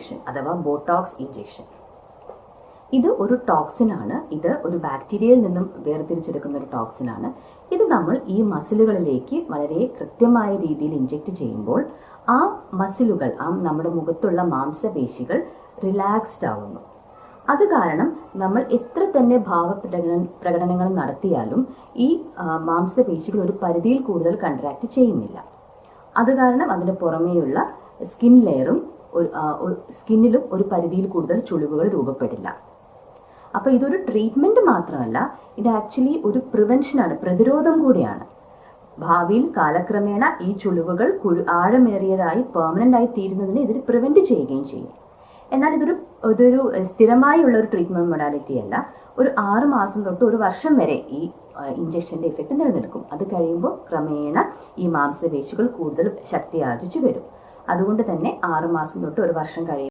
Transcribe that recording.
Injection അഥവാ Botox injection. ഇത് ഒരു ടോക്സിനാണ്. ഇത് ഒരു ബാക്ടീരിയയിൽ നിന്നും വേർതിരിച്ചെടുക്കുന്ന ഒരു ടോക്സിനാണ്. ഇത് നമ്മൾ ഈ മസിലുകളിലേക്ക് വളരെ കൃത്യമായ രീതിയിൽ ഇഞ്ചെക്ട് ചെയ്യുമ്പോൾ ആ മസിലുകൾ, നമ്മുടെ മുഖത്തുള്ള മാംസപേശികൾ റിലാക്സ്ഡ് ആവുന്നു. അത് കാരണം നമ്മൾ എത്ര തന്നെ പ്രകടനങ്ങൾ നടത്തിയാലും ഈ മാംസപേശികൾ ഒരു പരിധിയിൽ കൂടുതൽ കൺട്രാക്ട് ചെയ്യുന്നില്ല. അത് കാരണം അതിന് പുറമേയുള്ള സ്കിൻ ലെയറും സ്കിന്നിലും ഒരു പരിധിയിൽ കൂടുതൽ ചുളിവുകൾ രൂപപ്പെടില്ല. അപ്പോൾ ഇതൊരു ട്രീറ്റ്മെന്റ് മാത്രമല്ല, ഇത് ആക്ച്വലി ഒരു പ്രിവെൻഷനാണ്, പ്രതിരോധം കൂടിയാണ്. ഭാവിയിൽ കാലക്രമേണ ഈ ചുളിവുകൾ ആഴമേറിയതായി പെർമനന്റ് ആയി തീരുന്നതിന് ഇതൊരു പ്രിവെന്റ് ചെയ്യുകയും ചെയ്യും. എന്നാൽ ഇതൊരു സ്ഥിരമായുള്ള ഒരു ട്രീറ്റ്മെന്റ് മൊഡാലിറ്റി അല്ല. ഒരു 6 മാസം തൊട്ട് 1 വർഷം വരെ ഈ ഇഞ്ചക്ഷന്റെ എഫക്റ്റ് നിലനിൽക്കും. അത് കഴിയുമ്പോൾ ക്രമേണ ഈ മാംസപേശികൾ കൂടുതൽ ശക്തി ആർജിച്ചു വരും. അതുകൊണ്ട് തന്നെ 6 മാസം തൊട്ട് 1 വർഷം കഴിയും